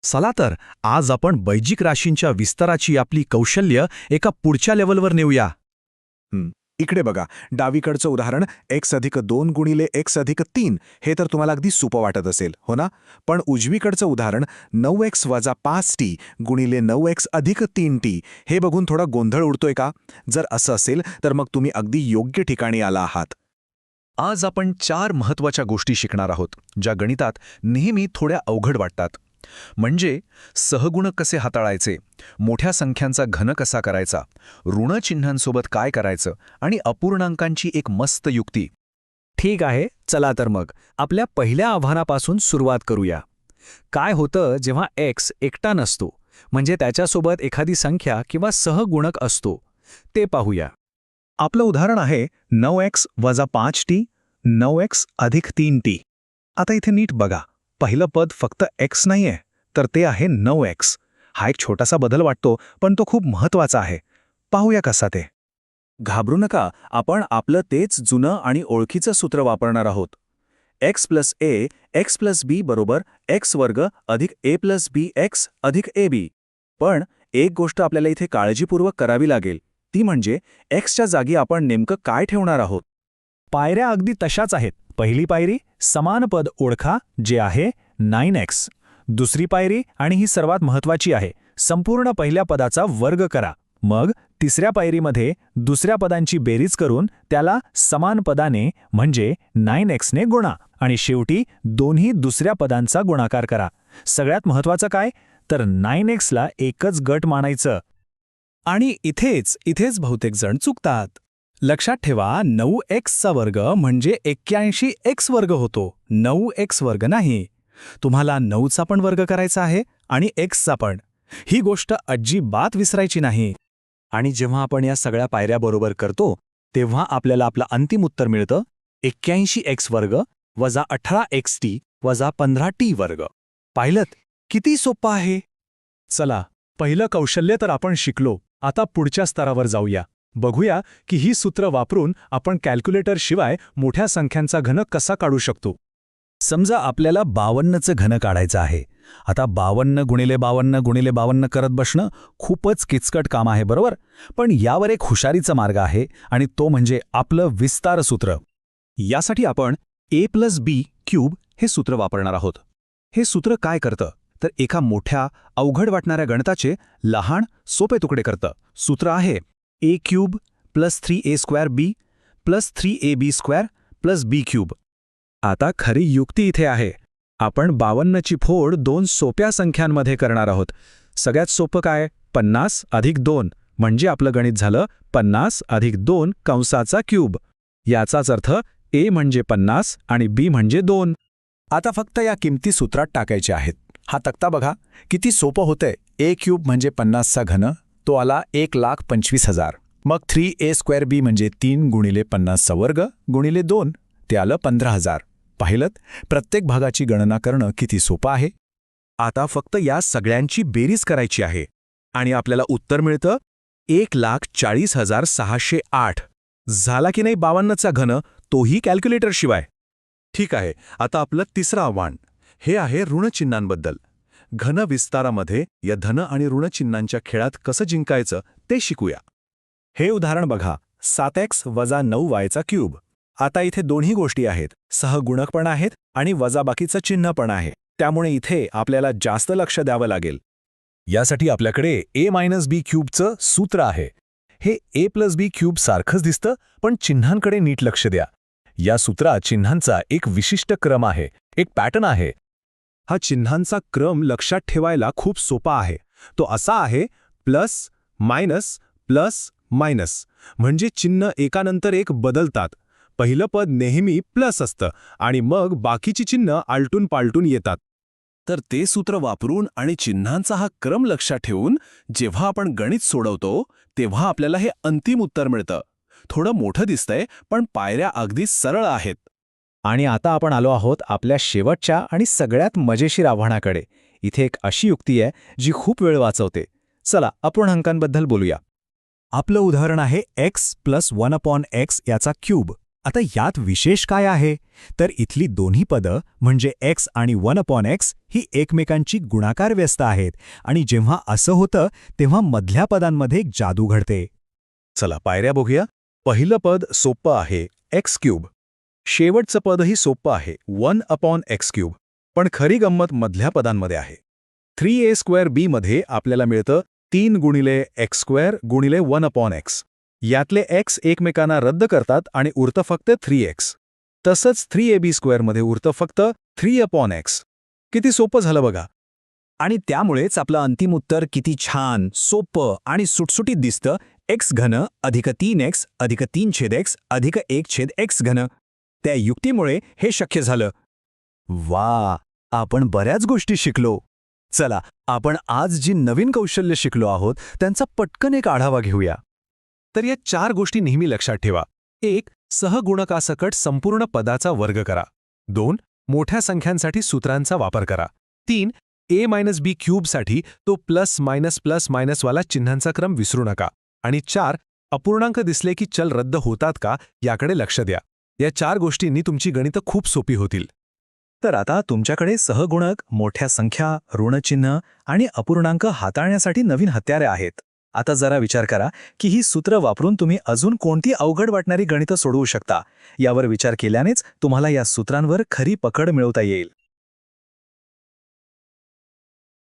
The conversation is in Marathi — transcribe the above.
चला तर आज आपण बैजिक राशींच्या विस्ताराची आपली कौशल्य एका पुढच्या लेव्हलवर नेऊया. इकडे बघा, डावीकडचं उदाहरण x+2 गुणिले x+3 हे तर तुम्हाला अगदी सोपं वाटत असेल, हो ना? पण उजवीकडचं उदाहरण 9x - 5t गुणिले 9x + 3t हे बघून थोडा गोंधळ उडतोय का? जर असं असेल तर मग तुम्ही अगदी योग्य ठिकाणी आला आहात. आज आपण 4 महत्त्वाच्या गोष्टी शिकणार आहोत, ज्या गणितात नेहमी थोड्या अवघड वाटतात. म्हणजे सहगुणक कसे हाताळायचे, मोठ्या संख्यांचा घन कसा करायचा, ऋणचिन्हांसोबत काय करायचं आणि अपूर्णांकांची एक मस्त युक्ती. ठीक आहे, चला तर मग आपल्या पहिल्या आव्हानापासून सुरुवात करूया. काय होतं जेव्हा x एकटा नसतो, म्हणजे त्याच्यासोबत एखादी संख्या किंवा सहगुणक असतो, ते पाहूया. आपलं उदाहरण आहे 9x - 5t 9x + 3t. आता इथे नीट बघा, पहिलं पद फक्त x नाहीये, तर ते आहे 9x. हा एक छोटासा बदल वाटतो, पण तो खूप महत्वाचा आहे. पाहूया कसा ते. घाबरू नका, आपण आपलं तेच जुनं आणि ओळखीचं सूत्र वापरणार आहोत. x + a x + b बरोबर x² अधिक a + bx अधिक ab. पण एक गोष्ट आपल्याला इथे काळजीपूर्वक करावी लागेल, ती म्हणजे xच्या जागी आपण नेमकं काय ठेवणार आहोत. पायऱ्या अगदी तशाच आहेत. पहिली पायरी समान पद ओळखा, जे आहे 9x. दुसरी पायरी, आणि ही सर्वात महत्त्वाची आहे, संपूर्ण पहिल्या पदाचा वर्ग करा. मग तिसऱ्या पायरीमध्ये दुसऱ्या पदांची बेरीज करून त्याला समान पदाने म्हणजे 9x ने गुणा, आणि शेवटी दोन्ही दुसऱ्या पदांचा गुणाकार करा. सगळ्यात महत्त्वाचं काय, तर 9x ला एकच गट मानायचं. आणि इथेच बहुतेक जण चुकतात. लक्षात ठेवा, 9x वर्ग म्हणजे 81x² होतो, 9x² नाही. तुम्हाला 9चा पण वर्ग करायचा आहे आणि xचा पण. ही गोष्ट अजिबात विसरायची नाही. आणि जेव्हा आपण या सगळ्या पायऱ्या बरोबर करतो, तेव्हा आपल्याला आपलं अंतिम उत्तर मिळतं 81x² - 18xt - 15t². पाहिलंत किती सोपं आहे. चला, पहिलं कौशल्य तर आपण शिकलो. आता पुढच्या स्तरावर जाऊया. बघूया की ही सूत्र वापरून आपण कॅल्क्युलेटरशिवाय मोठ्या संख्यांचा घन कसा काढू शकतो. समजा आपल्याला 52चं घन काढायचं आहे. आता 52 गुणिले 52 गुणिले 52 करत बसणं खूपच किचकट काम आहे, बरोबर? पण यावर एक हुशारीचा मार्ग आहे, आणि तो म्हणजे आपलं विस्तार सूत्र. यासाठी आपण a + b³ हे सूत्र वापरणार आहोत. हे सूत्र काय करतं, तर एका मोठ्या अवघड वाटणाऱ्या गणिताचे लहान सोपे तुकडे करतं. सूत्र आहे a³ + 3a²b + 3ab² + b³. आता खरी युक्ती इथे आहे. आपण 52ची फोड 2 सोप्या संख्यांमध्ये करणार आहोत. सगळ्यात सोपं काय, 50 + 2, म्हणजे आपलं गणित झालं 50 + 2 कंसाचा क्यूब. याचाच अर्थ a म्हणजे 50 आणि b म्हणजे 2. आता फक्त या किमती सूत्रात टाकायच्या आहेत. हा तक्ता बघा किती सोपं होतंय. a³ म्हणजे 50चा घन, तो आला 1,25,000. मग 3a²b म्हणजे 3 गुणिले 50चा वर्ग गुणिले 2, ते आलं 15,000. पाहिलंत, प्रत्येक भागाची गणना करणं किती सोपं आहे. आता फक्त या सगळ्यांची बेरीज करायची आहे, आणि आपल्याला उत्तर मिळतं 1,40,608. झाला की नाही 52चा घन, तोही कॅल्क्युलेटरशिवाय. ठीक आहे, आता आपलं तिसरं आव्हान हे आहे ऋणचिन्हांबद्दल. घन विस्तारामध्ये या धन आणि ऋणचिन्हांच्या खेळात कसं जिंकायचं ते शिकूया. हे उदाहरण बघा, 7x - 9y³. आता इथे दोन्ही गोष्टी आहेत, सहगुणक पण आहेत आणि वजाबाकीचं चिन्ह पण आहे. त्यामुळे इथे आपल्याला जास्त लक्ष द्यावं लागेल. यासाठी आपल्याकडे a - b³ सूत्र आहे. हे a + b³ सारखंच दिसतं, पण चिन्हांकडे नीट लक्ष द्या. या सूत्रात चिन्हांचा एक विशिष्ट क्रम आहे, एक पॅटर्न आहे. हा चिन्हांचा क्रम लक्षात ठेवायला खूप सोपा आहे. तो असा आहे प्लस मायनस प्लस मायनस, म्हणजे चिन्ह एकानंतर एक बदलतात. पहिलं पद नेहमी प्लस असतं आणि मग बाकीची चिन्ह आलटून पालटून येतात. तर ते सूत्र वापरून आणि चिन्हांचा हा क्रम लक्षात ठेवून जेव्हा आपण गणित सोडवतो, तेव्हा आपल्याला हे अंतिम उत्तर मिळतं. थोडं मोठं दिसतंय, पण पायऱ्या अगदी सरळ आहेत. आणि आता आपण आलो आहोत आपल्या शेवटच्या आणि सगळ्यात मजेशीर आव्हानाकडे. इथे एक अशी युक्ती आहे जी खूप वेळ वाचवते. चला अपूर्णांकांबद्दल बोलूया. आपलं उदाहरण आहे x + 1/x याचा क्यूब. आता यात विशेष काय आहे तर इथली दोन्ही पदं म्हणजे x आणि 1/x ही एकमेकांची गुणाकार व्यस्त आहेत आणि जेव्हा असं होतं तेव्हा मधल्या पदांमध्ये एक जादू घडते. चला पायऱ्या बघूया. पहिलं पद सोपं आहे x³ शेवटचं पदही सोपं आहे 1/x³. पण खरी गंमत मधल्या पदांमध्ये आहे. 3a² मध्ये आपल्याला मिळतं 3 गुणिले x² गुणिले 1/x. यातले x एकमेकांना रद्द करतात आणि उरतं फक्त 3x. तसंच 3ab² मध्ये उरतं फक्त 3/x. किती सोपं झालं बघा. आणि त्यामुळेच आपलं अंतिम उत्तर किती छान, सोपं आणि सुटसुटीत दिसतं. x घन अधिक 3x अधिक 3/x अधिक 1/x घन. त्या युक्तीमुळे हे शक्य झालं. वा, आपण बऱ्याच गोष्टी शिकलो. चला, आपण आज जी नवीन कौशल्य शिकलो आहोत त्यांचा पटकन एक आढावा घेऊया. तर या 4 गोष्टी नेहमी लक्षात ठेवा. 1. सहगुणकासकट संपूर्ण पदाचा वर्ग करा. 2. मोठ्या संख्यांसाठी सूत्रांचा वापर करा. 3. a-b³ साठी तो प्लस मायनस वाला चिन्हांचा क्रम विसरू नका. आणि 4. अपूर्णांक दिसले की चल रद्द होतात का याकडे लक्ष द्या. या 4 गोष्टींनी तुमची गणितं खूप सोपी होतील. तर आता तुमच्याकडे सहगुणक, मोठ्या संख्या, ऋणचिन्ह आणि अपूर्णांक हाताळण्यासाठी नवीन हत्यारे आहेत. आता जरा विचार करा की ही सूत्र वापरून तुम्ही अजून कोणती अवघड वाटणारी गणितं सोडवू शकता. यावर विचार केल्यानेच तुम्हाला या सूत्रांवर खरी पकड मिळवता येईल.